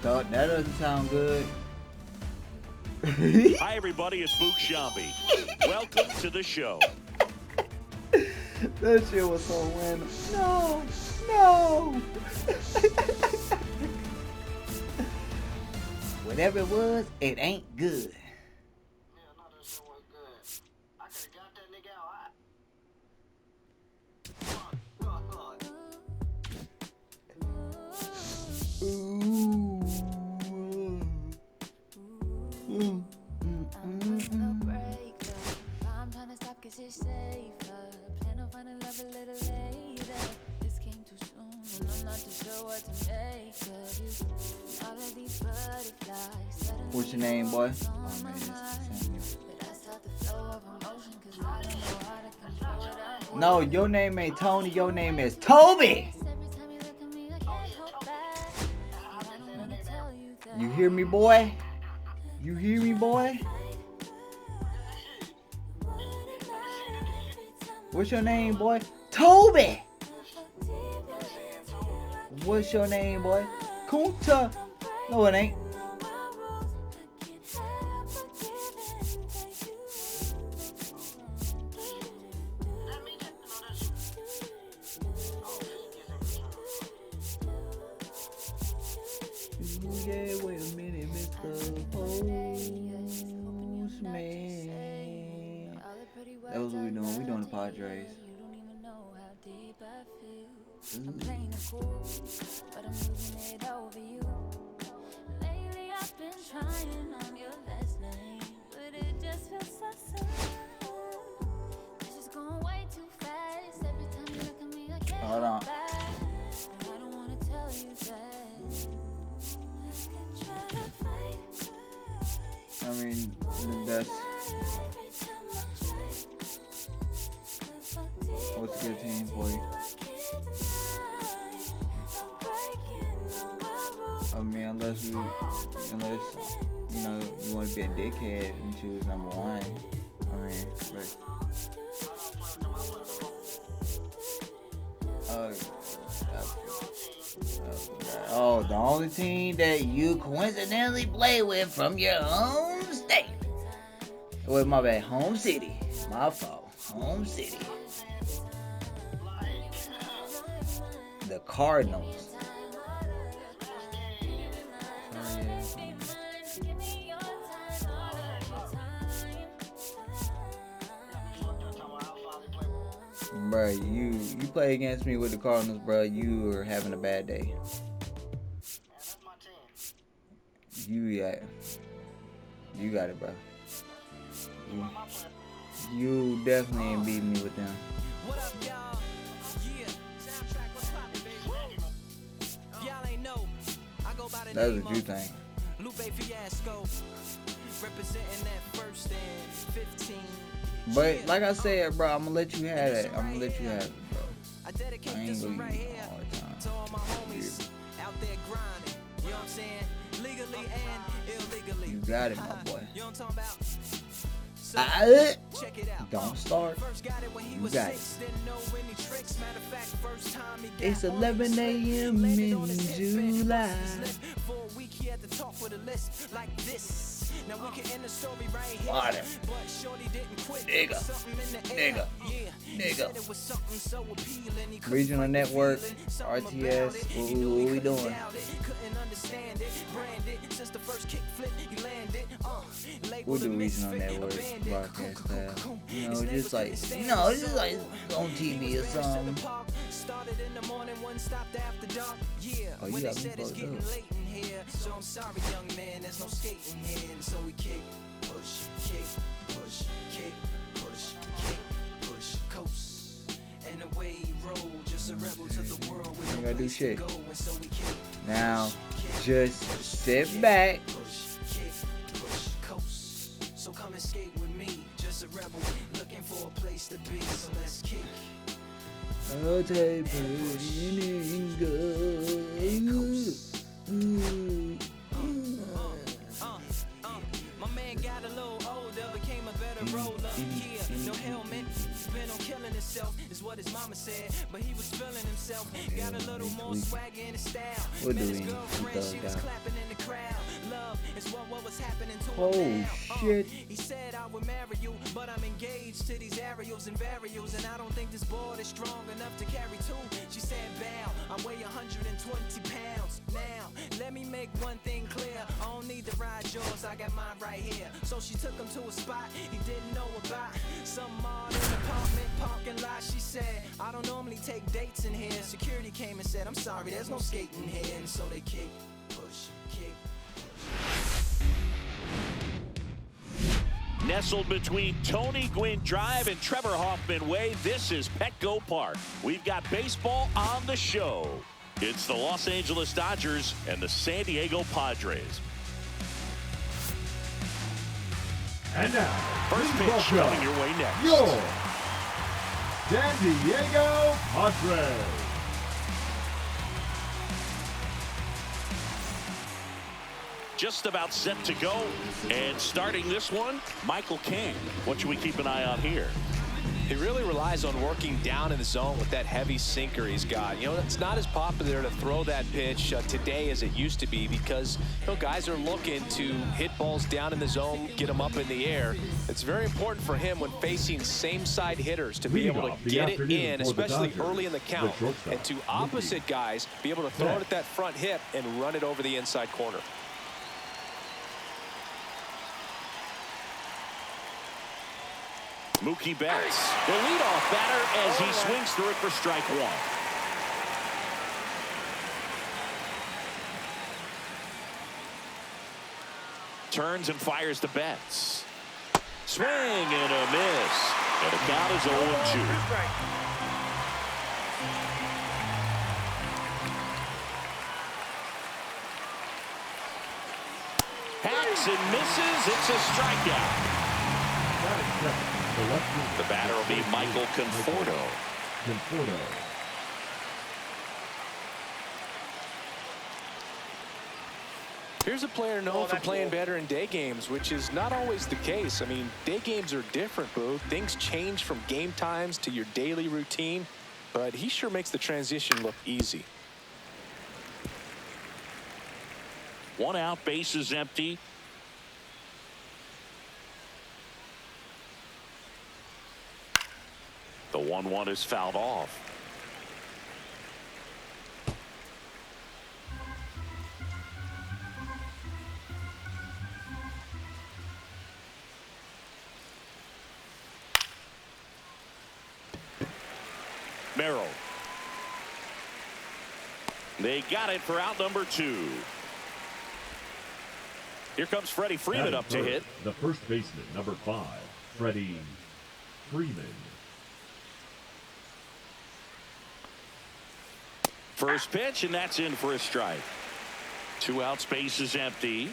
That doesn't sound good. Hi, everybody. It's Book Shambi. Welcome to the show. That shit was so random. No, no. Whatever it was, it ain't good. What's your name, boy? Oh, man, no, your name ain't Tony. Your name is Toby. You hear me, boy? You hear me, boy? What's your name, boy? Toby. What's your name, boy? Kunta. No, it ain't. Yeah, wait a minute, Mr. Postman. That was what we doing. We doing the Padres. I'm playing it cool, but I'm losing it over you. Lately I've been trying on your last name, but it just feels so sad. It's just going way too fast. Every time you look at me, I can't Hold on. back. And I don't wanna tell you that. Let's get try to fight. I mean, that's what's a good team for you? I mean, unless you know, you want to be a dickhead and choose number one. I mean, the only team that you coincidentally play with from your home state. Well, my bad, home city. My fault, home city. The Cardinals. Bruh, you play against me with the Cardinals, bruh, you are having a bad day. You got it, bro. You definitely ain't beating me with them. What up, y'all? Yeah, soundtrack, what's poppin', baby? Y'all ain't know. I go by the That's name what you of think. Lupe Fiasco, representing that first and 15. But like I said, bro, I'm gonna let you have it. I'm gonna let you have it, bro. I dedicate I ain't this gonna one right use it here all the time. to all my homies out there grinding. You know what I'm saying? Legally and illegally. You got it, my boy. You know what I'm talking about? So, check it out. Don't start. First got it when he You was got it. 6, didn't know any tricks. Matter of fact, first time he got It's on 11 his a.m. landed in on his hip and July. busted his lip. For a week he had to talk with a list like this. Now we can end the story right here. Water. But shorty didn't quit. Nigga. Something in the air. Nigga. Yeah. He Nigga. said it was something so appealing. He couldn't Regional fight the Network, feeling. Something RTS, about it. He knew he what we couldn't doing? doubt it. Couldn't understand it. Branded since the first kick flip he landed. We'll do Regional Network broadcast style. Just like on TV or something. Started in the morning, one stopped after dark. Yeah, Oh, you when they got me said it's fucked getting up. late in here. So I'm sorry, young man, there's no skating here. And so we kick, push, kick, push, kick, push, kick, push, coast. And away he rolled, just a rebel to the world with You no gotta do place shit. to go. And so we kick, Now, kick, just sit back. push, kick, push, coast. So come and skate with me, just a rebel looking for a place to be. So let's kick. I'll take it My man got a little older, and roll up. Yeah, no helmet. Been on killing himself is what his mama said, but he was feeling himself. Got a little more swag in his style. Met his girlfriend, she was clapping in the crowd. Love is what was happening to him now. Shit. He said I would marry you, but I'm engaged to these aerials and varials, and I don't think this board is strong enough to carry two. She said, bow, I weigh 120 pounds. Now, let me make one thing clear. I don't need to ride yours, I got mine right here. So she took him to a spot he didn't know about. Some modern apartment parking lot. She said, I don't normally take dates in here. Security came and said, I'm sorry, there's no skating here. And so they kick, push, kick. Nestled between Tony Gwynn Drive and Trevor Hoffman Way, this is Petco Park. We've got baseball on the show. It's the Los Angeles Dodgers and the San Diego Padres. And now, First pitch coming your way next. Your San Diego Padres. Just about set to go. And starting this one, Michael King. What should we keep an eye on here? He really relies on working down in the zone with that heavy sinker he's got. You know, it's not as popular to throw that pitch today as it used to be because, you know, guys are looking to hit balls down in the zone, get them up in the air. It's very important for him when facing same-side hitters to be able to get it in, especially early in the count, and to opposite guys be able to throw it at that front hip and run it over the inside corner. Mookie Betts, the leadoff batter as he swings through it for strike one. Turns and fires to Betts. Swing and a miss. And the count is 0-2. Hacks and misses. It's a strikeout. The batter will be Michael Conforto. Here's a player known for playing better in day games, which is not always the case. I mean, day games are different, bro. Things change from game times to your daily routine, but he sure makes the transition look easy. One out, bases empty. The 1-1 is fouled off. Merrill. They got it for out number 2. Here comes Freddie Freeman up to hit. The first baseman, number 5, Freddie Freeman. First pitch, and that's in for a strike. 2 outs, base is empty.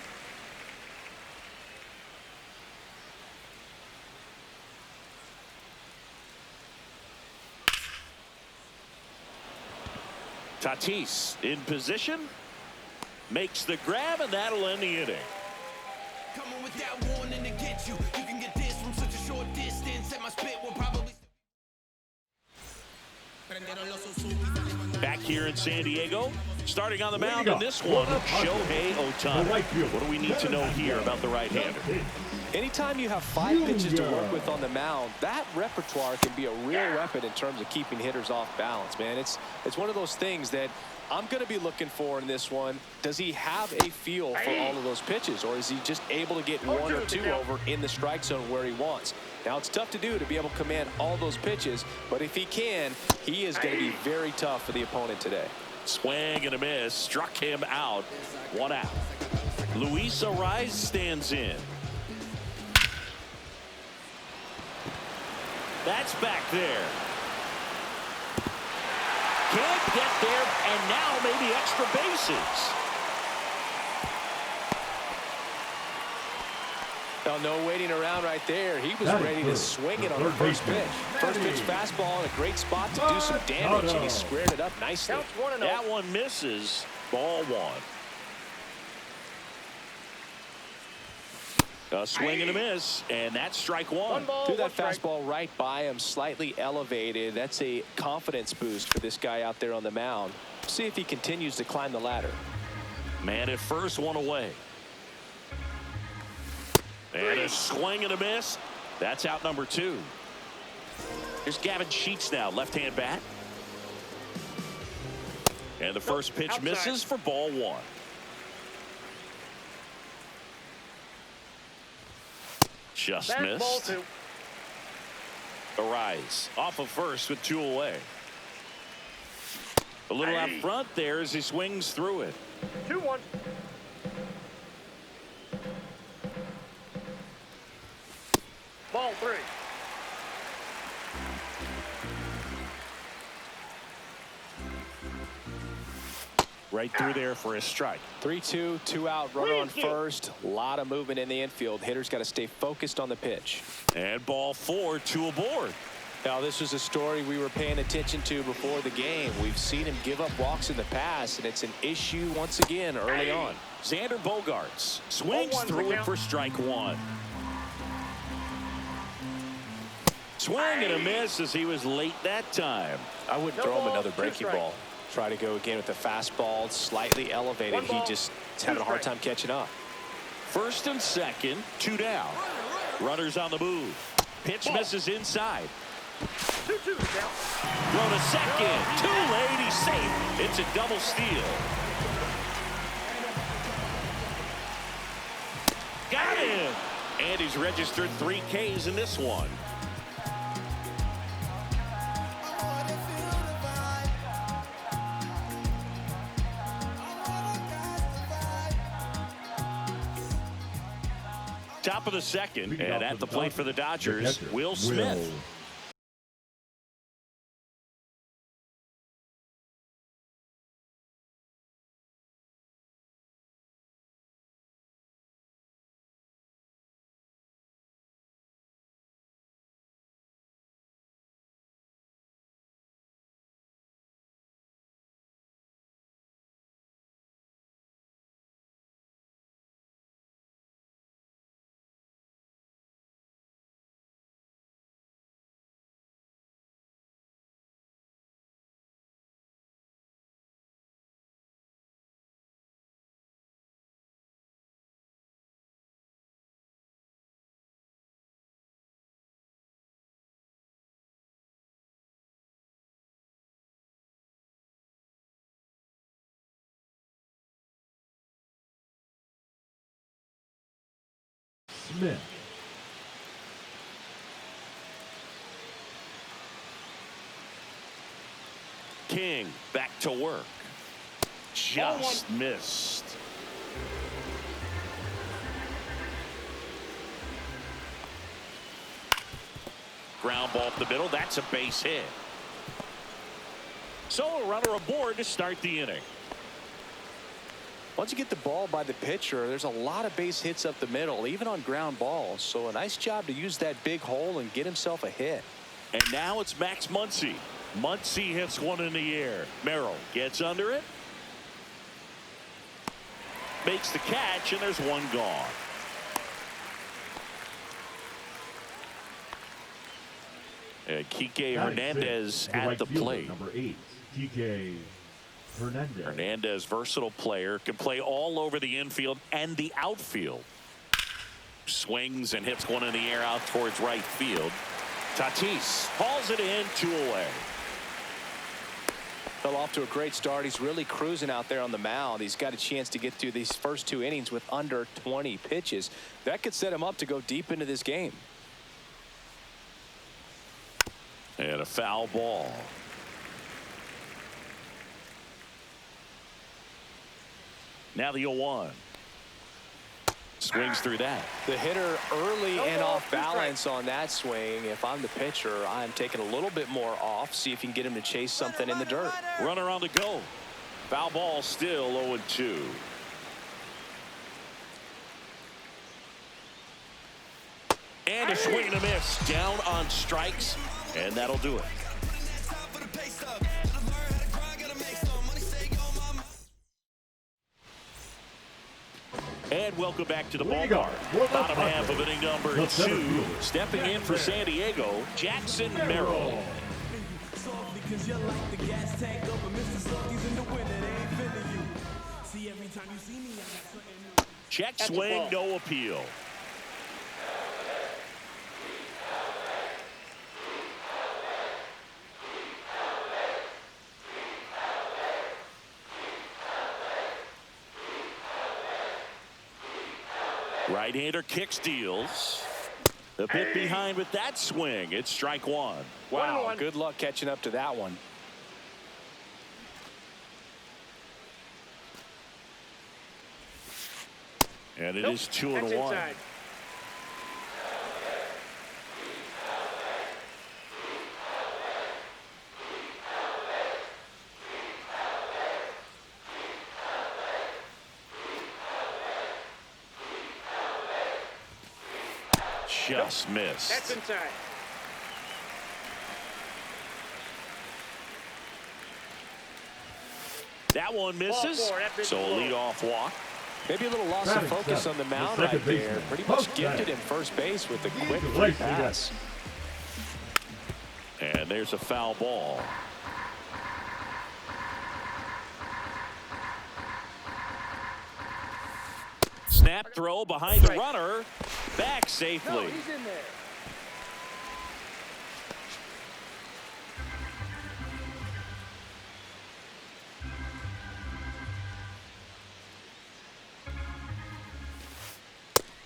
Tatis in position, makes the grab, and that'll end the inning. Coming without warning to get you. You can get this from such a short distance, and my spit will probably. Back here in San Diego, starting on the mound in this one, Shohei Ohtani. What do we need to know here about the right-hander? Anytime you have 5 pitches to work with on the mound, that repertoire can be a real weapon in terms of keeping hitters off balance, man. It's one of those things that I'm going to be looking for in this one. Does he have a feel for all of those pitches, or is he just able to get 1 or 2 over in the strike zone where he wants? Now, it's tough to do to be able to command all those pitches, but if he can, he is going to be very tough for the opponent today. Swing and a miss, struck him out. 1 out. Luis Ariz stands in. That's back there. Can't get there, and now maybe extra bases. Well, no waiting around right there. He was ready to swing it on the first pitch. First pitch fastball in a great spot to do some damage, and he squared it up nicely. That one misses. Ball 1. A swing and a miss, and that's strike one. Threw that fastball right by him, slightly elevated. That's a confidence boost for this guy out there on the mound. See if he continues to climb the ladder. Man at first, one away. And a swing and a miss. That's out number 2. Here's Gavin Sheets now, left-hand bat. And the first pitch misses for ball 1. Just missed. Arise off of first with 2 away. A little out front there as he swings through it. 2-1. Ball 3. Right through there for a strike. 3-2, 2 out, runner on first. A lot of movement in the infield. Hitter's got to stay focused on the pitch. And ball 4, 2 aboard. Now, this was a story we were paying attention to before the game. We've seen him give up walks in the past, and it's an issue once again early on. Xander Bogaerts swings through it for strike 1. Swing and a miss as he was late that time. I wouldn't throw him another breaking ball. Try to go again with the fastball, slightly elevated. He just is having a hard time catching up. First and second, 2 down. Runners on the move. Pitch misses inside. 2-2 down. Throw to second. Too late. He's safe. It's a double steal. Got him. And he's registered 3 Ks in this one. Top of the second, and at the plate for the Dodgers, Will Smith. Smith. King back to work. Just missed. Ground ball up the middle. That's a base hit. So a runner aboard to start the inning. Once you get the ball by the pitcher, there's a lot of base hits up the middle, even on ground balls. So a nice job to use that big hole and get himself a hit. And now it's Max Muncy. Muncy hits one in the air. Merrill gets under it. Makes the catch, and there's one gone. Kike Hernandez at the plate. Number 8, Kike Hernandez. Hernandez, versatile player, can play all over the infield and the outfield. Swings and hits one in the air out towards right field. Tatis hauls it in, 2 away. Fell off to a great start. He's really cruising out there on the mound. He's got a chance to get through these first 2 innings with under 20 pitches. That could set him up to go deep into this game. And a foul ball. Now the 0-1. Swings through that. The hitter early and off balance on that swing. If I'm the pitcher, I'm taking a little bit more off. See if you can get him to chase something in the dirt. Runner on the go. Foul ball still 0-2. And a swing and a miss. Down on strikes. And that'll do it. And And welcome back to the We go. ballpark. Bottom half of inning number 2. Stepping in for San Diego, Jackson Merrill. Check swing, no appeal. Right-hander kick steals. A bit behind with that swing. It's strike 1. Wow, good luck catching up to that one. And it is 2-1. Just missed. That's inside. That one misses. So a leadoff walk. Maybe a little loss of focus on the mound right there. Pretty much gifted in first base with a quick free pass. And there's a foul ball. Snap throw behind the runner. Back safely. No, he's in there.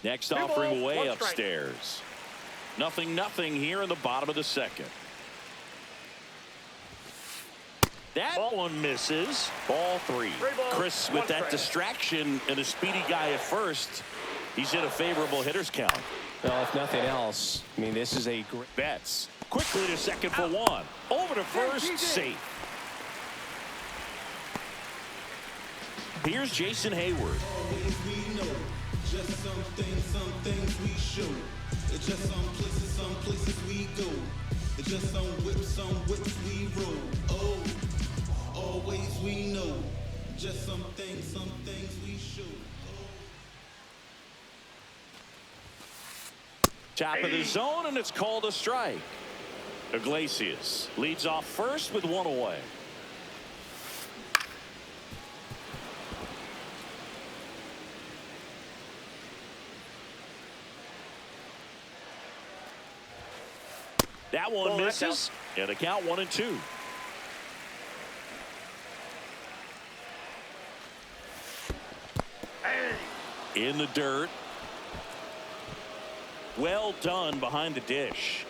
Next offering way upstairs. 0-0 here in the bottom of the second. That one misses. Ball 3. Chris, with that distraction and a speedy guy at first, he's in a favorable hitter's count. Well, if nothing else, I mean, this is a great Betts quickly to second for 1. Over to first, safe. Here's Jason Hayward. Just some things we show. It's just some places we go. It's just some whips we roll. Oh, always we know. Just some things we show. Top of the zone, and it's called a strike. Iglesias leads off first with 1 away. That one misses, and a count 1-2. In the dirt. Well done behind the dish.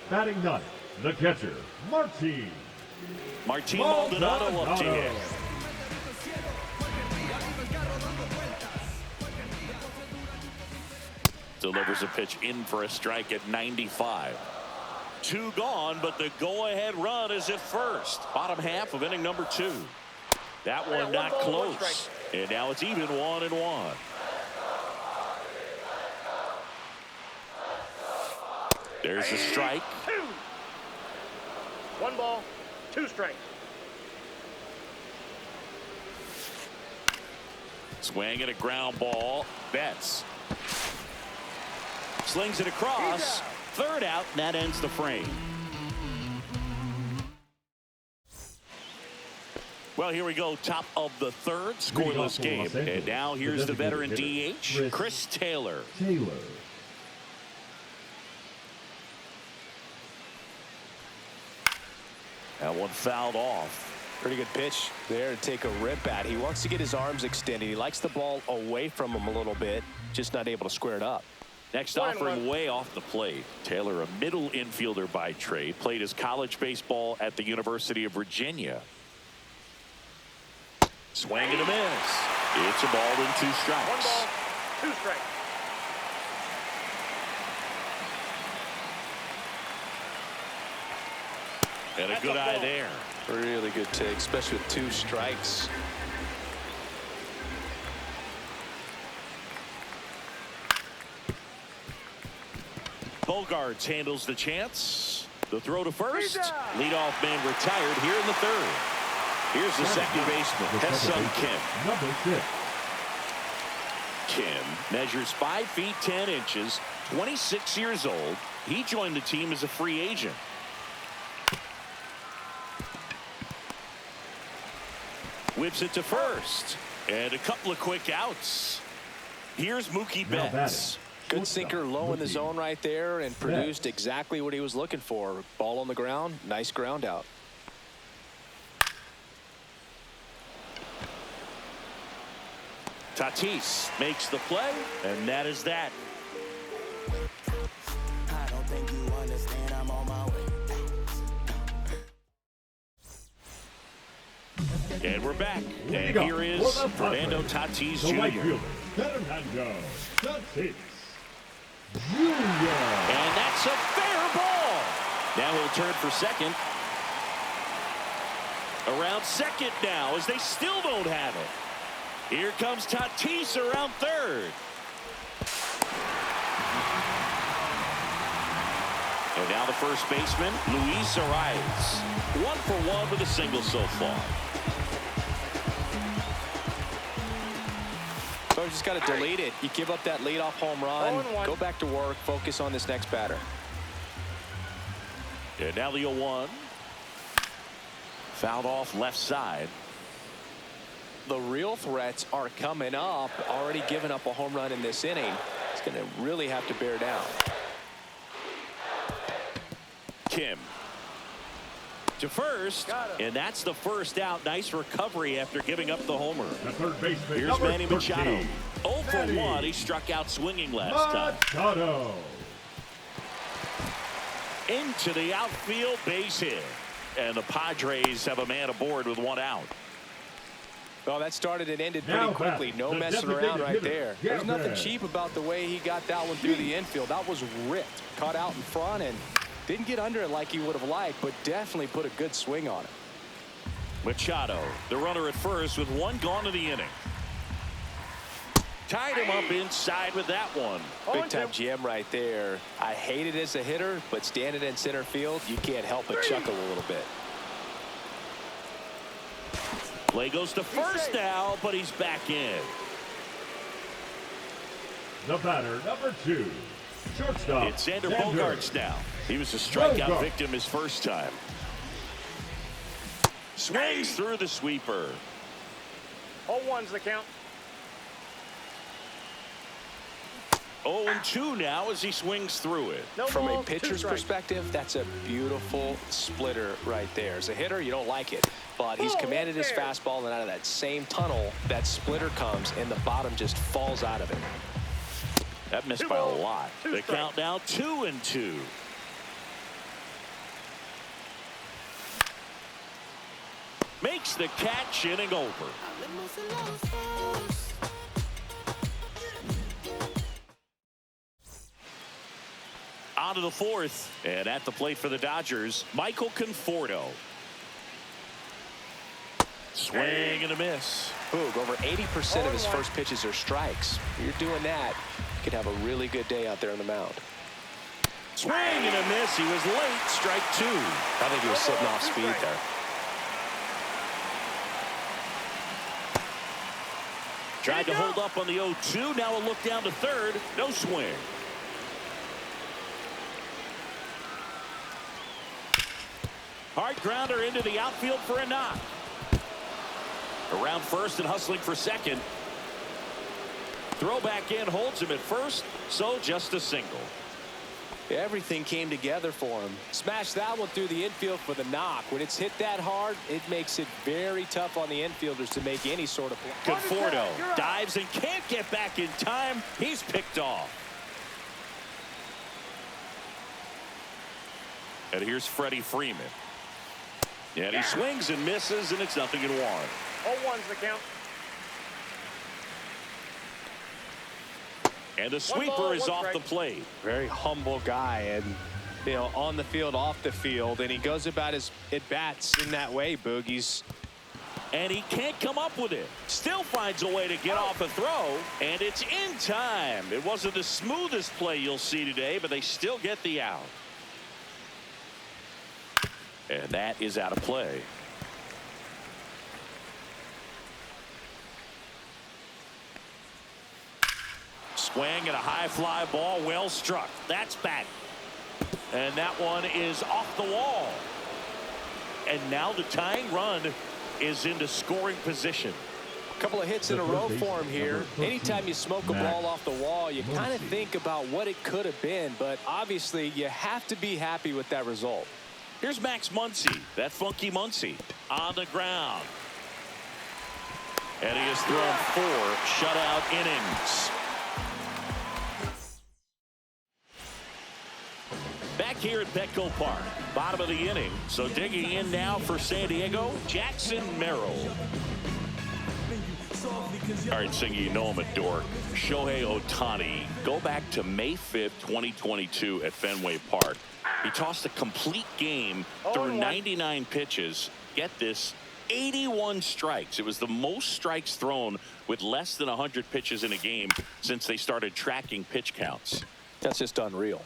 Batting 9th, the catcher, Martin Maldonado up to hit. Delivers a pitch in for a strike at 95. 2 gone, but the go-ahead run is at first. Bottom half of inning number 2. That one not close. And now it's even 1-1. There's a strike. 1 ball, 2 strikes. Swing and a ground ball. Betts slings it across. 3rd out, and that ends the frame. Well, here we go. Top of the 3rd, scoreless game. And now here's the veteran DH, Chris Taylor. That one fouled off. Pretty good pitch there to take a rip at. He wants to get his arms extended. He likes the ball away from him a little bit, just not able to square it up. Next offering way off the plate. Taylor, a middle infielder by trade, played his college baseball at the University of Virginia. Swing and a miss. It's a ball and 2 strikes. 1 ball, 2 strikes. And a good eye there. Really good take, especially with 2 strikes. Bogarts handles the chance. The throw to first. Leadoff man retired here in the 3rd. Here's the second baseman, Hesung Kim. Number 6. Kim measures 5 feet 10 inches, 26 years old. He joined the team as a free agent. Whips it to first. And a couple of quick outs. Here's Mookie Betts. Good sinker low in the zone right there and produced exactly what he was looking for. Ball on the ground. Nice ground out. Tatis makes the play, and that is that. I don't think you understand, I'm on my way. And we're back. And here is Fernando Tatis Jr. Fernando Tatis Jr. And that's a fair ball. Now he'll turn for second. Around second now as they still don't have it. Here comes Tatis around third. And now the first baseman, Luis Arias. 1 for 1 with a single so far. So you just got to delete it. You give up that leadoff home run. Go back to work. Focus on this next batter. And now the 0-1. Fouled off left side. The real threats are coming up. Already given up a home run in this inning. It's going to really have to bear down. Kim to first, and that's the first out. Nice recovery after giving up the homer. The third baseman, Here's number Manny Machado. 13, 0 for Manny 1. He struck out swinging last time. Machado. Into the outfield, base hit. And the Padres have a man aboard with 1 out. Well, that started and ended pretty quickly. No messing around right there. There's nothing cheap about the way he got that one through the infield. That was ripped. Caught out in front and didn't get under it like he would have liked, but definitely put a good swing on it. Machado, the runner at first with 1 gone to the inning. Tied him up inside with that one. Big time GM right there. I hate it as a hitter, but standing in center field, you can't help but chuckle a little bit. Play goes to first now, but he's back in. The batter, number 2, shortstop. It's Xander Bogaerts now. He was a strikeout victim his first time. Swings through the sweeper. 0-1's the count. 0-2 now as he swings through it. No From a balls, 2 pitcher's strikes. perspective, that's a beautiful splitter right there. As a hitter, you don't like it, but he's commanded his fastball, and out of that same tunnel, that splitter comes, and the bottom just falls out of it. That missed by a lot. The count now 2-2. Makes the catch, inning over. On to the 4th, and at the plate for the Dodgers, Michael Conforto. Swing and a miss. Boog, over 80% of his first pitches are strikes. You're doing that, you could have a really good day out there on the mound. Swing and a miss. He was late. Strike 2. I think he was sitting off speed there. Tried to hold up on the 0-2. Now a look down to third. No swing. Hard grounder into the outfield for a knock. Around first and hustling for second. Throw back in, holds him at first, so just a single. Everything came together for him. Smashed that one through the infield for the knock. When it's hit that hard, it makes it very tough on the infielders to make any sort of play. Conforto dives and can't get back in time. He's picked off. And here's Freddie Freeman. And he swings and misses, and it's 0-1. 0-1's the count. And the sweeper is off the plate. Very humble guy, and you know, on the field, off the field, and he goes about his at-bats in that way, Boogies. And he can't come up with it. Still finds a way to get off a throw, and it's in time. It wasn't the smoothest play you'll see today, but they still get the out. And that is out of play. swing and a high fly ball, well struck. That's back. And that one is off the wall. And now the tying run is into scoring position. A couple of hits in a row for him here. Anytime you smoke a ball off the wall, you kind of think about what it could have been, but obviously you have to be happy with that result. Here's Max Muncy, that funky Muncy, on the ground. And he has thrown 4 shutout innings. Back here at Petco Park, bottom of the inning. So digging in now for San Diego, Jackson Merrill. All right, singing, you know him at Dork. Shohei Ohtani. Go back to May 5th, 2022 at Fenway Park. He tossed a complete game through 99 pitches. Get this, 81 strikes. It was the most strikes thrown with less than 100 pitches in a game since they started tracking pitch counts. That's just unreal.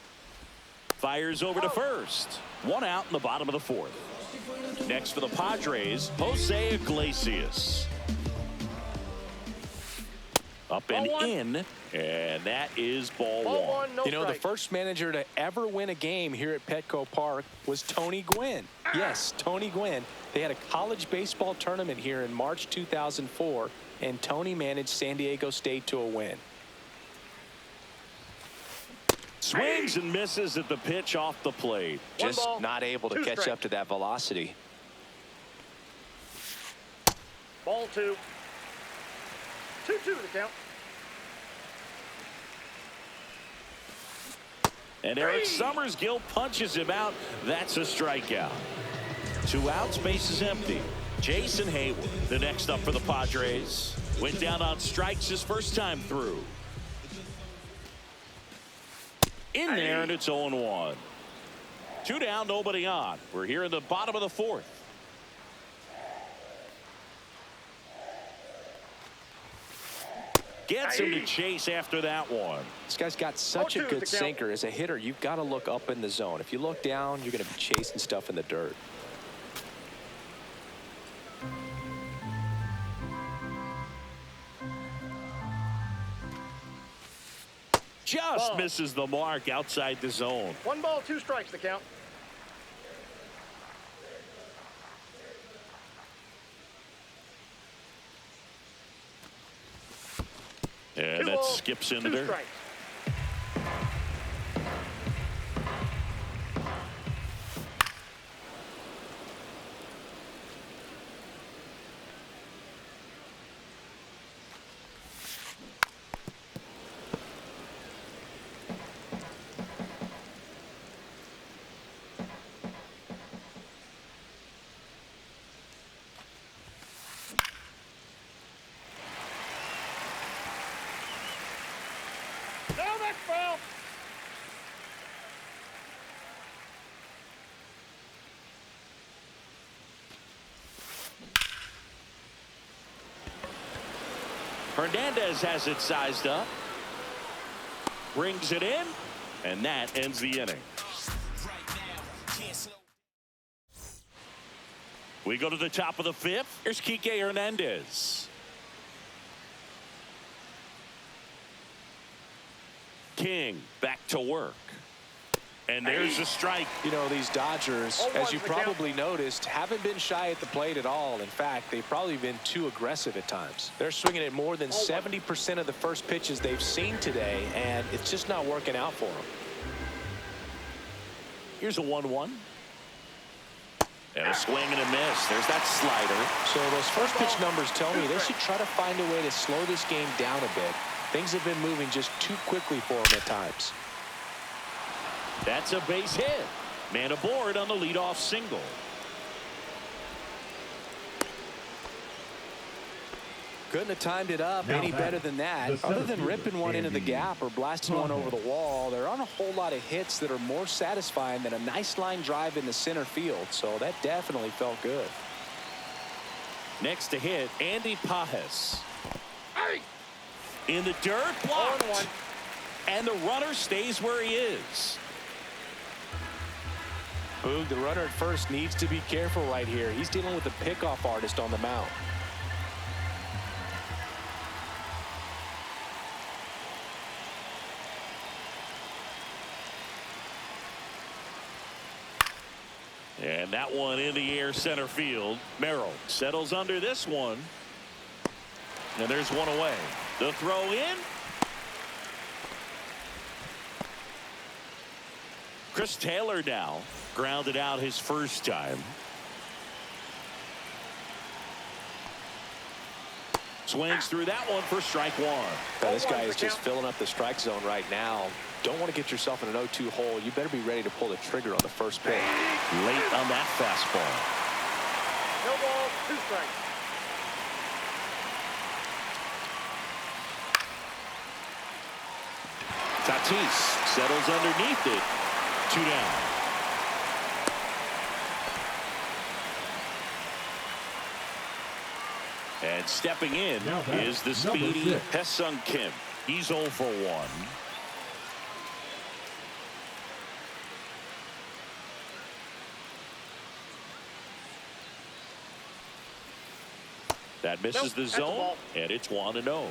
Fires over to first. 1 out in the bottom of the 4th. Next for the Padres, Jose Iglesias. Up and in, and that is ball one. No you know, strike. the first manager to ever win a game here at Petco Park was Tony Gwynn. Yes, Tony Gwynn. They had a college baseball tournament here in March 2004, and Tony managed San Diego State to a win. Swings and misses at the pitch off the plate. Just not able to catch up to that velocity. Ball 2. 2-2 the count. And Eric Summersgill punches him out. That's a strikeout. 2 outs, base is empty. Jason Hayward, the next up for the Padres. Went down on strikes his first time through. In there, and it's 0-1. 2 down, nobody on. We're here in the bottom of the 4th. Gets him to chase after that one. This guy's got such a good sinker. As a hitter, you've got to look up in the zone. If you look down, you're going to be chasing stuff in the dirt. Just misses the mark outside the zone. 1 ball, 2 strikes the count. And that skips in the dirt. Strikes. Foul. Hernandez has it sized up. Brings it in. And that ends the inning. We go to the top of the 5th. Here's Kike Hernandez. King back to work. And there's a strike. You know, these Dodgers, as you probably noticed, haven't been shy at the plate at all. In fact, they've probably been too aggressive at times. They're swinging at more than 70% of the first pitches they've seen today, and it's just not working out for them. Here's a 1-1. And a swing and a miss. There's that slider. So those first pitch numbers tell me they should try to find a way to slow this game down a bit. Things have been moving just too quickly for him at times. That's a base hit. Man aboard on the leadoff single. Couldn't have timed it up any better than that. Other than ripping one into the gap or blasting one over the wall, there aren't a whole lot of hits that are more satisfying than a nice line drive in the center field. So that definitely felt good. Next to hit, Andy Pajes. In the dirt, blocked. And the runner stays where he is. Boog, the runner at first needs to be careful right here. He's dealing with a pickoff artist on the mound. And that one in the air center field. Merrill settles under this one. And there's one away. The throw in. Chris Taylor now grounded out his first time. Swings through that one for strike one. This guy is just filling up the strike zone right now. Don't want to get yourself in an 0-2 hole. You better be ready to pull the trigger on the first pitch. Late on that fastball. No ball, 2 strikes. Tatis settles underneath it. 2 down. And stepping in is the speedy Ha-Seong Kim. He's 0 for 1. That misses the zone, and it's 1-0.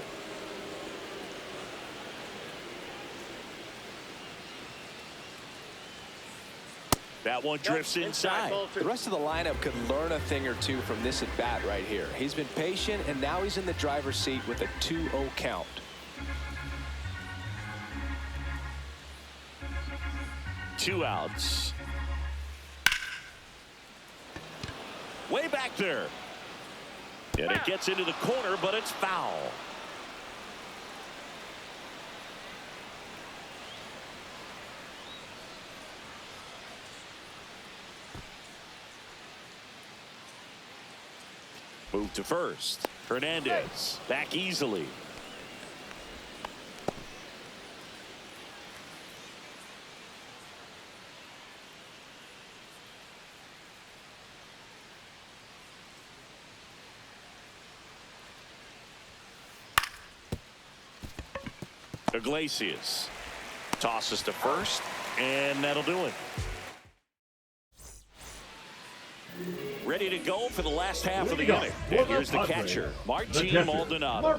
That one drifts inside. The rest of the lineup could learn a thing or two from this at bat right here. He's been patient, and now he's in the driver's seat with a 2-0 count. Two outs. Way back there. And it gets into the corner, but it's foul. Move to first. Hernandez back easily. Iglesias tosses to first, and that'll do it. Ready to go for the last half of the inning. And here's the catcher, Martin Maldonado.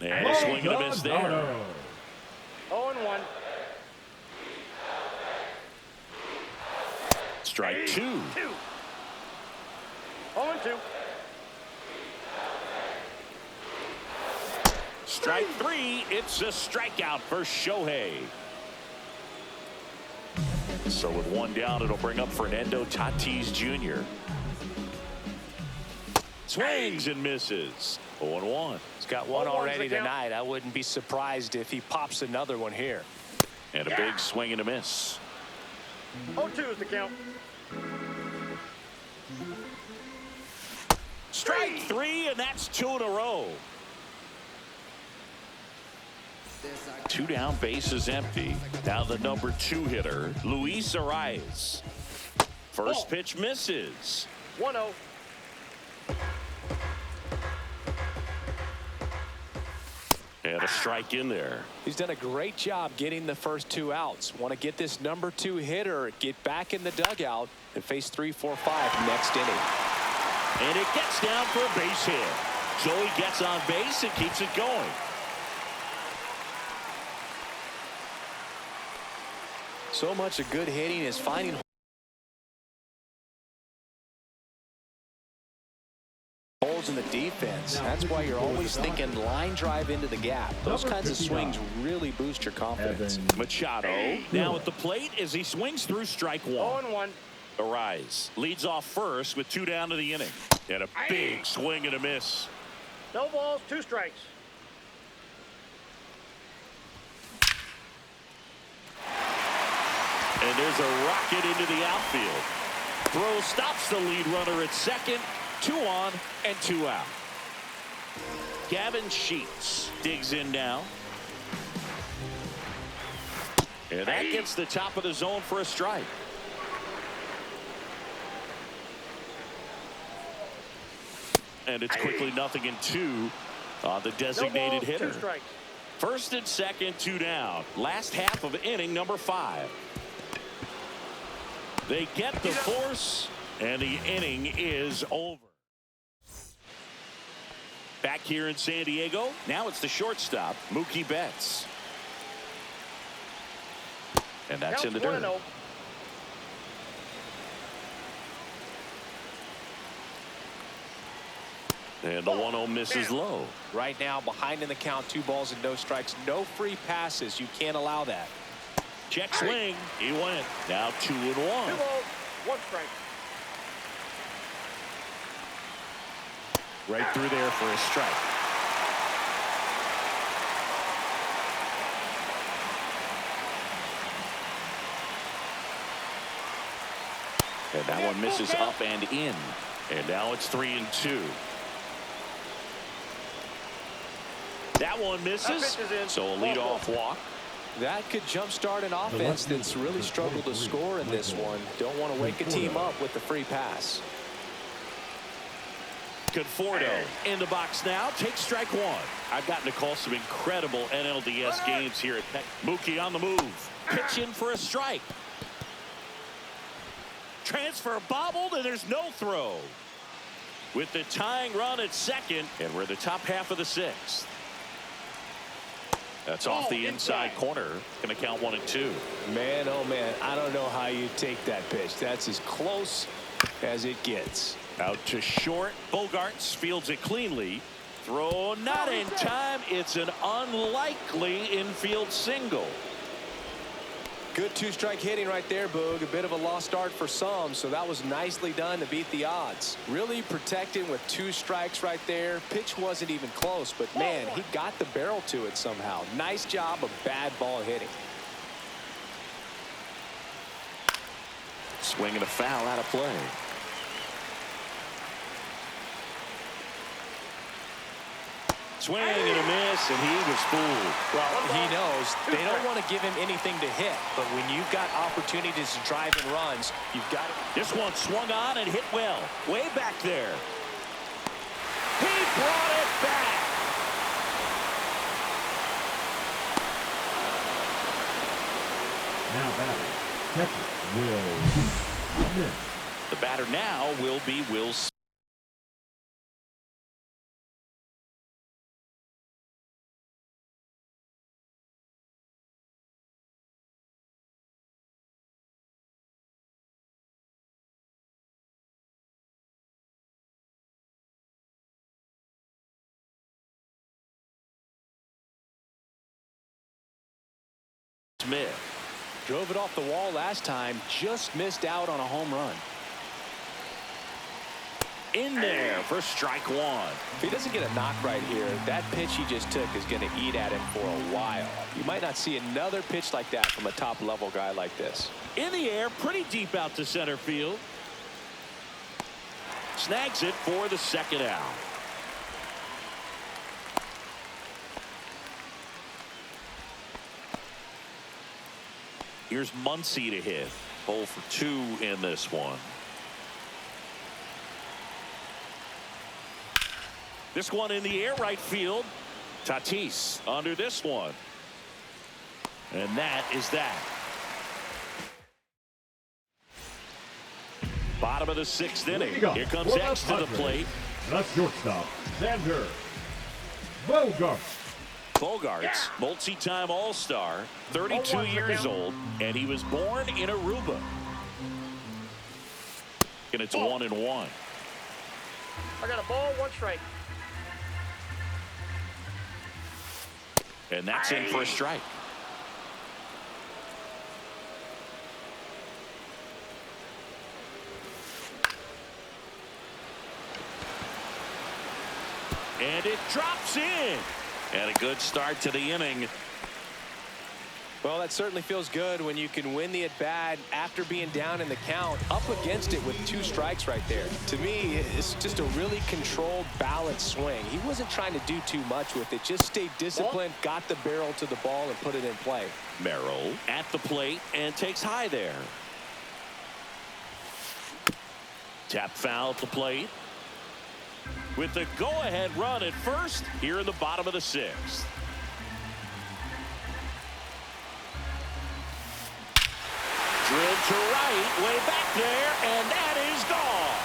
And a swing and a miss there. 0-1. Strike 2. 0-2. Strike 3. It's a strikeout for Shohei. So with one down, it'll bring up Fernando Tatis Jr. Swings and misses. 0-1. He's got one already tonight. I wouldn't be surprised if he pops another one here. And a big swing and a miss. 0-2 is the count. Strike 3, and that's 2 in a row. 2 down, bases empty. Now the number 2 hitter, Luis Arias. First pitch misses. 1-0. And a strike in there. He's done a great job getting the first 2 outs. Want to get this number 2 hitter, get back in the dugout, and face 3, 4, 5 next inning. And it gets down for a base hit. So he gets on base and keeps it going. So much of good hitting is finding holes in the defense. That's why you're always thinking line drive into the gap. Those kinds of swings really boost your confidence. Machado now at the plate as he swings through strike 1. 0-1. Arise leads off first with 2 down to the inning. And a big swing and a miss. No balls, 2 strikes. And there's a rocket into the outfield. Throw stops the lead runner at second. 2 on and 2 out. Gavin Sheets digs in now. And that gets the top of the zone for a strike. And it's quickly 0-2 on the designated hitter. 2 strikes. First and second, 2 down. Last half of inning number 5. They get the force, and the inning is over. Back here in San Diego, now it's the shortstop, Mookie Betts. And that's in the dirt. And the 1-0 misses low. Right now, behind in the count, 2 balls and no strikes, no free passes. You can't allow that. Check swing. He went. Now 2-1. 2 balls, 1 strike. Right through there for a strike. And that one misses up and in. And now it's 3-2. That one misses. So a leadoff walk. That could jumpstart an offense that's really struggled to score in this one. Don't want to wake a team up with the free pass. Conforto in the box now. Takes strike 1. I've gotten to call some incredible NLDS games here at Peck. Mookie on the move. Pitch in for a strike. Transfer bobbled, and there's no throw. With the tying run at second, and we're in the top half of the 6th. That's off the inside corner. Going to count 1-2. Man, oh man, I don't know how you take that pitch. That's as close as it gets. Out to short. Bogarts fields it cleanly. Throw not in time. It's an unlikely infield single. Good 2-strike hitting right there, Boog. A bit of a lost start for some, so that was nicely done to beat the odds. Really protecting with 2 strikes right there. Pitch wasn't even close, but man, he got the barrel to it somehow. Nice job of bad ball hitting. Swing and a foul out of play. Swing and a miss, and he was fooled. Well, he knows they don't want to give him anything to hit, but when you've got opportunities to drive in runs, you've got to. This one swung on and hit well. Way back there. He brought it back. Now batting, catcher Will Smith. The batter now will be Will Smith. Drove it off the wall last time, just missed out on a home run. In there for strike 1. If he doesn't get a knock right here, that pitch he just took is going to eat at him for a while. You might not see another pitch like that from a top-level guy like this. In the air, pretty deep out to center field. Snags it for the 2nd out. Here's Muncy to hit. 0 for 2 in this one. This one in the air, right field. Tatis under this one. And that is that. Bottom of the 6th inning. Here comes X to the plate. The shortstop, Xander Bogaerts. Bogarts, multi-time All-Star, 32 years old, and he was born in Aruba. And it's 1-1. I got a ball, 1 strike. And that's in for a strike. And it drops in. And a good start to the inning. Well, that certainly feels good when you can win the at-bat after being down in the count, up against it with 2 strikes right there. To me, it's just a really controlled, balanced swing. He wasn't trying to do too much with it. Just stayed disciplined, got the barrel to the ball, and put it in play. Merrill at the plate and takes high there. Tap foul at the plate. With the go-ahead run at first here in the bottom of the 6th. Drilled to right, way back there, and that is gone.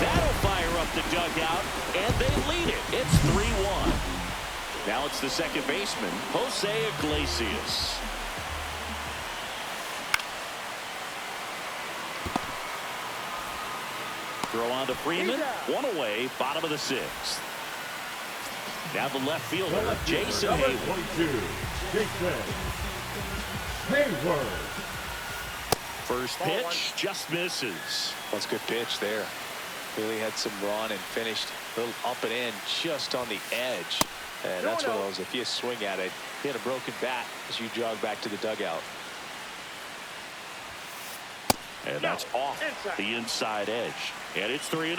That'll fire up the dugout, and they lead it. It's 3-1. Now it's the second baseman, Jose Iglesias. Throw on to Freeman. One away, bottom of the sixth. Now the left fielder, Jason Hayward. 22, Jason Hayward. First pitch just misses. That's a good pitch there. Really had some run and finished a little up and in just on the edge. And that's one of those, if you swing at it, hit a broken bat as you jog back to the dugout. And that's off the inside edge. And it's 3-0.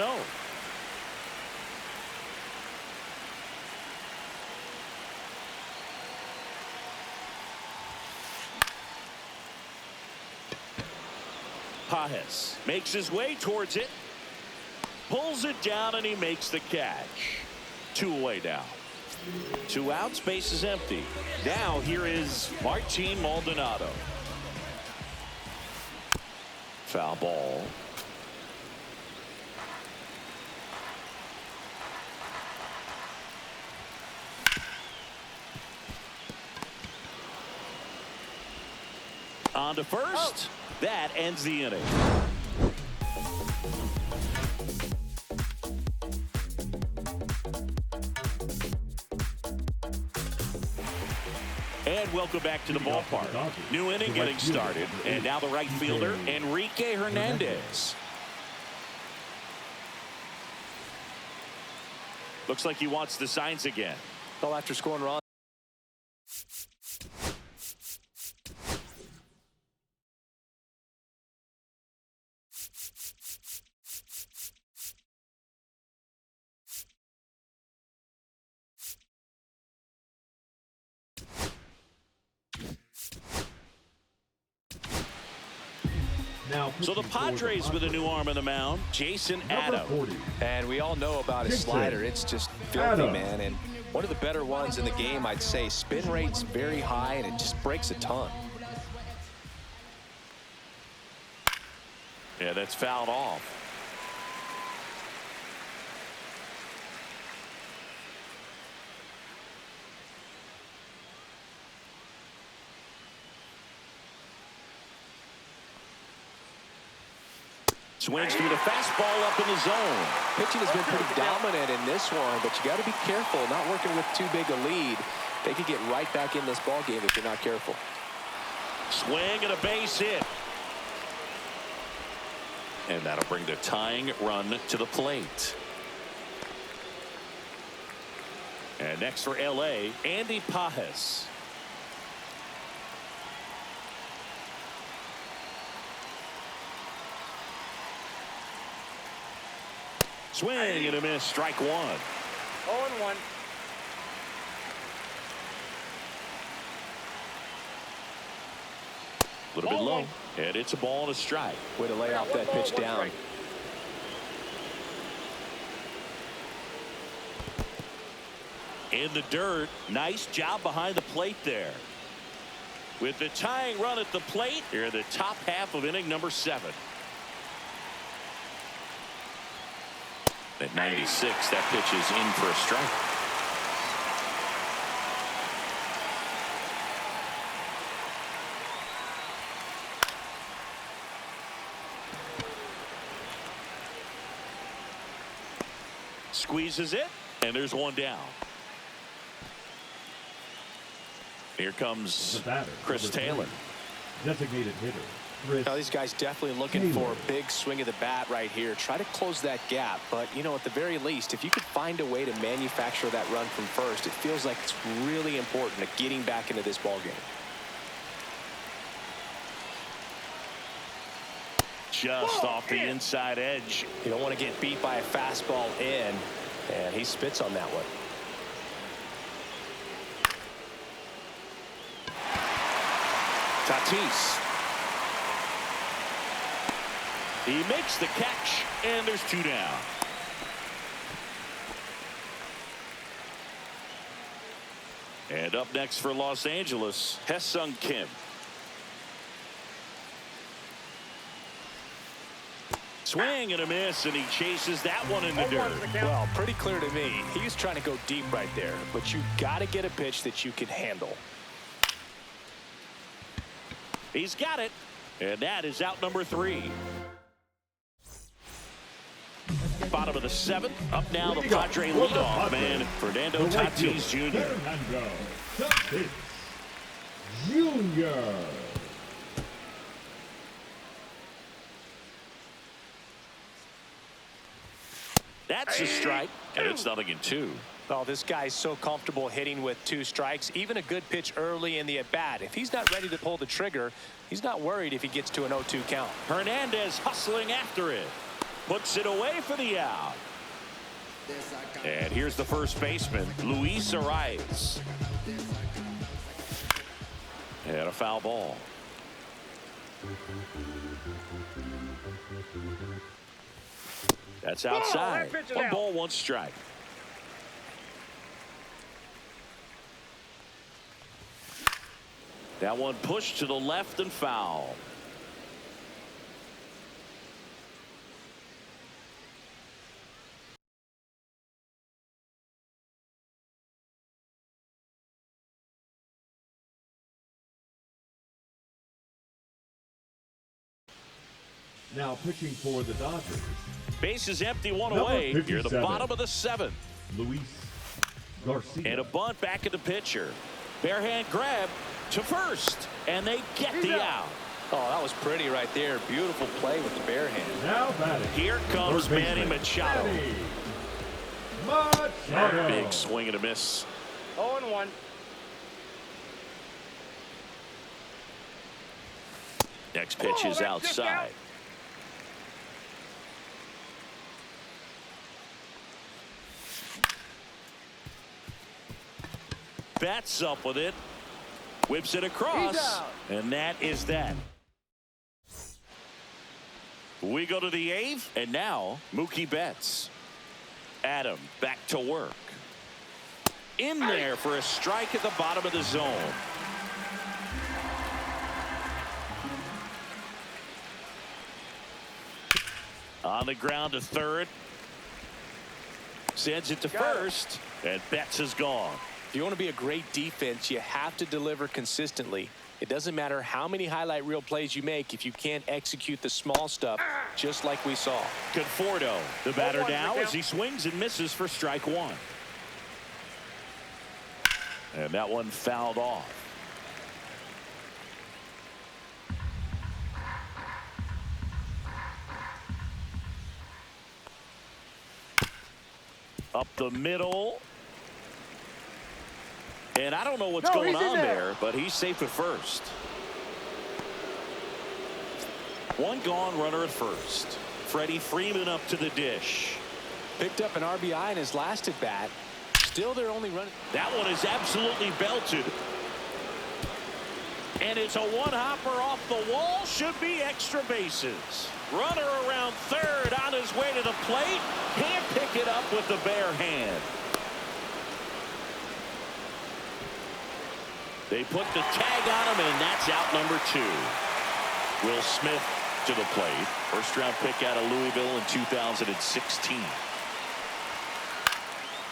Pajes makes his way towards it. Pulls it down and he makes the catch. 2 away now. 2 outs, base is empty. Now here is Martin Maldonado. Foul ball. On to first. That ends the inning. And welcome back to the ballpark. New inning getting started. And now the right fielder, Enrique Hernandez. Looks like he wants the signs again. Well, after scoring runs. So the Padres with a new arm on the mound, Jason Adams. And we all know about his slider. It's just filthy, man. And one of the better ones in the game, I'd say. Spin rate's very high, and it just breaks a ton. Yeah, that's fouled off. Swings through the fastball up in the zone. Pitching has been pretty dominant in this one, but you got to be careful. Not working with too big a lead. They could get right back in this ball game if you're not careful. Swing and a base hit. And that'll bring the tying run to the plate. And next for LA, Andy Pajes. Swing and a miss, strike 1. 0-1. A little bit low, and it's a ball and a strike. Way to lay off that pitch down. In the dirt, nice job behind the plate there. With the tying run at the plate, here the top half of inning number 7. At 96, that pitch is in for a strike. Squeezes it, and there's one down. Here comes Chris Taylor. Designated hitter. Now these guys definitely looking for a big swing of the bat right here. Try to close that gap, but you know, at the very least, if you could find a way to manufacture that run from first, it feels like it's really important to getting back into this ball game. Just off the inside edge. You don't want to get beat by a fastball in, and he spits on that one. Tatis. He makes the catch, and there's 2 down. And up next for Los Angeles, Hesung Kim. Swing and a miss, and he chases that one in the dirt. Well, pretty clear to me. He's trying to go deep right there, but you got to get a pitch that you can handle. He's got it, and that is out number 3. bottom of the 7th. Up now, the Padre leadoff man, Fernando Tatis Jr. Fernando Tatis Jr. That's a strike, and it's 0-2. Oh, this guy's so comfortable hitting with 2 strikes. Even a good pitch early in the at-bat. If he's not ready to pull the trigger, he's not worried if he gets to an 0-2 count. Hernandez hustling after it. Puts it away for the out. And here's the first baseman, Luis Arias. And a foul ball. That's outside. 1 ball, 1 strike. That one pushed to the left and foul. Now pitching for the Dodgers. Base is empty, 1 Number away. Near the 57. bottom of the 7th. Luis Garcia. And a bunt back at the pitcher. Barehand grab to first. And they get the out. Oh, that was pretty right there. Beautiful play with the bare hand. Now batting. Here comes Third Manny baseman, Machado. Manny Machado. Big swing and a miss. 0-1. Next pitch is outside. Bats up with it. Whips it across. And that is that. We go to the 8th. And now Mookie Betts. Adam back to work. In there for a strike at the bottom of the zone. On the ground to third. Sends it to first. And Betts is gone. If you want to be a great defense, you have to deliver consistently. It doesn't matter how many highlight reel plays you make if you can't execute the small stuff, just like we saw. Conforto, the batter now as he swings and misses for strike 1. And that one fouled off. Up the middle. And I don't know what's going on there, but he's safe at first. 1 gone, runner at first. Freddie Freeman up to the dish. Picked up an RBI in his last at bat. Still they're only running. That one is absolutely belted. And it's a 1-hopper off the wall. Should be extra bases. Runner around third on his way to the plate. Can't pick it up with the bare hand. They put the tag on him, and that's out number 2. Will Smith to the plate. First round pick out of Louisville in 2016.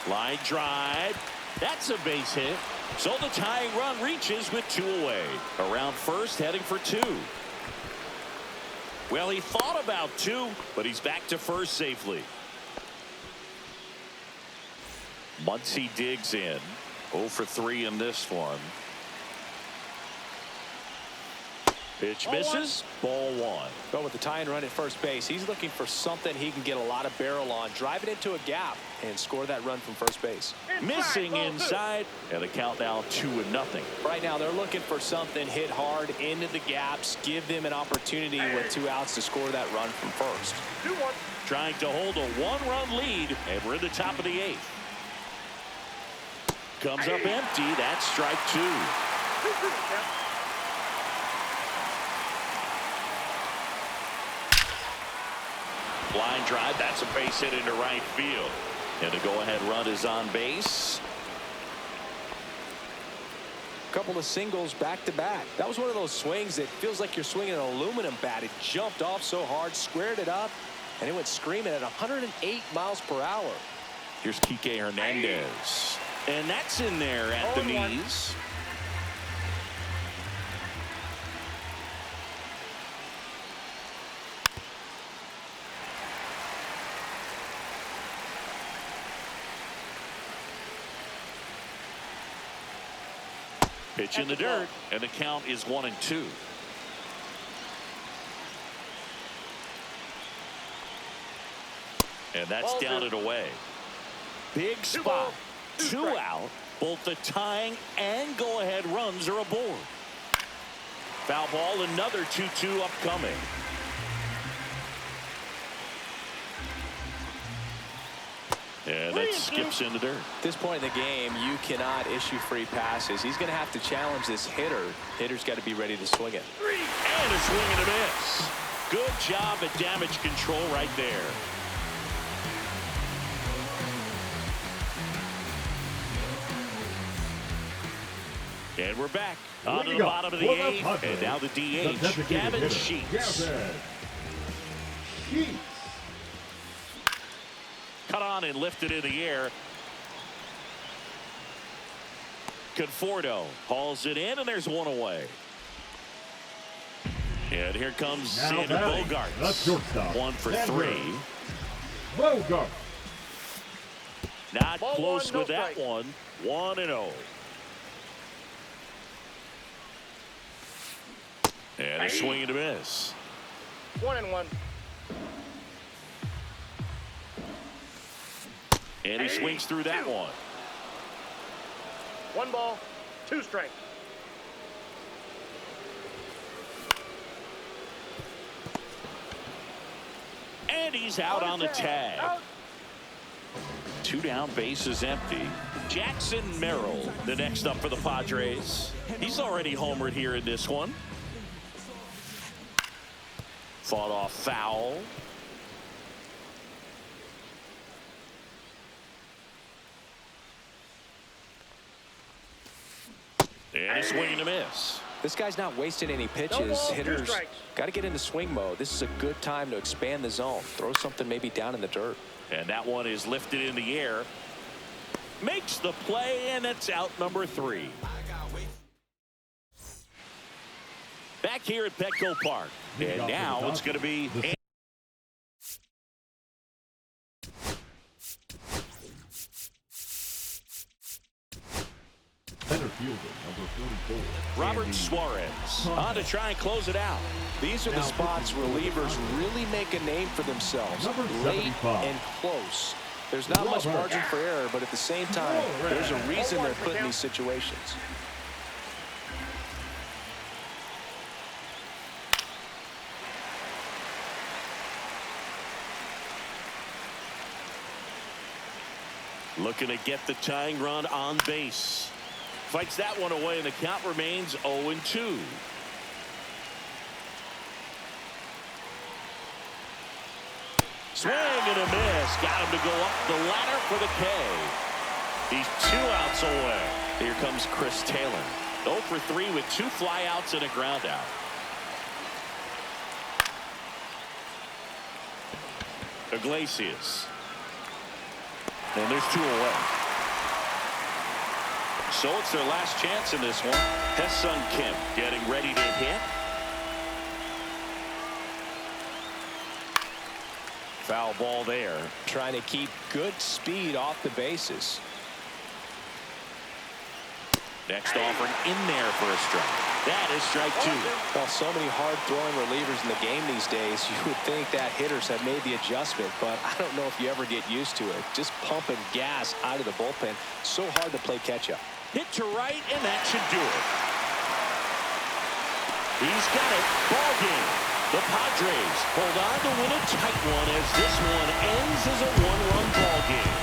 Line drive. That's a base hit. So the tying run reaches with 2 away. Around first, heading for 2. Well, he thought about 2, but he's back to first safely. Muncy digs in. 0 for 3 in this one. Pitch misses. Ball 1. But with the tying run at first base, he's looking for something he can get a lot of barrel on. Drive it into a gap and score that run from first base. Missing inside. And the count now 2-0. Right now they're looking for something hit hard into the gaps. Give them an opportunity with 2 outs to score that run from first. 2-1. Trying to hold a 1-run lead. And we're in the top of the 8th. Comes up empty. That's strike 2. Line drive. That's a base hit into right field. And the go-ahead run is on base. Couple of singles back to back. That was one of those swings that feels like you're swinging an aluminum bat. It jumped off so hard, squared it up, and it went screaming at 108 miles per hour. Here's Kike Hernandez. And that's in there at the knees. Pitch in the dirt, and the count is 1-2. And that's down and away. Big spot. 2 out. Both the tying and go-ahead runs are aboard. Foul ball, another 2-2 upcoming. And that skips in the dirt. At this point in the game, you cannot issue free passes. He's going to have to challenge this hitter. Hitter's got to be ready to swing it. And a swing and a miss. Good job at damage control right there. And we're back on to the bottom of the 8th. And now the DH, Gavin Sheets. Cut on and lifted in the air. Conforto hauls it in, and there's one away. And here comes Xander Bogaerts. 1 for 3. Bogaerts. Not close with that one. 1-0. And a swing and a miss. 1-1. And he swings through that one. 1 ball, 2 strikes. And he's out on the tag. Out. 2 down, bases empty. Jackson Merrill, the next up for the Padres. He's already homered here in this one. Fought off foul. And a swing and a miss. This guy's not wasting any pitches. Hitters got to get into swing mode. This is a good time to expand the zone. Throw something maybe down in the dirt. And that one is lifted in the air. Makes the play, and it's out number 3. Back here at Petco Park. And now it's going to be Center fielder, number 44. Robert Suarez on to try and close it out. These are the spots relievers really make a name for themselves. Late and close. There's not much margin for error, but at the same time, there's a reason they're put in these situations. Looking to get the tying run on base. Fights that one away, and the count remains 0-2. Swing and a miss. Got him to go up the ladder for the K. He's 2 outs away. Here comes Chris Taylor. 0 for 3 with 2 flyouts and a ground out. Iglesias. And there's 2 away. So it's their last chance in this one. Hesung Kim getting ready to hit. Foul ball there. Trying to keep good speed off the bases. Next offering in there for a strike. That is strike 2. Well, so many hard-throwing relievers in the game these days, you would think that hitters have made the adjustment, but I don't know if you ever get used to it. Just pumping gas out of the bullpen. So hard to play catch-up. Hit to right, and that should do it. He's got it. Ball game. The Padres hold on to win a tight one as this one ends as a 1-run ball game.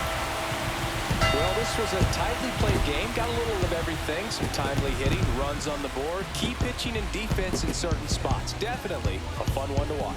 Well, this was a tightly played game. Got a little of everything. Some timely hitting, runs on the board, key pitching and defense in certain spots. Definitely a fun one to watch.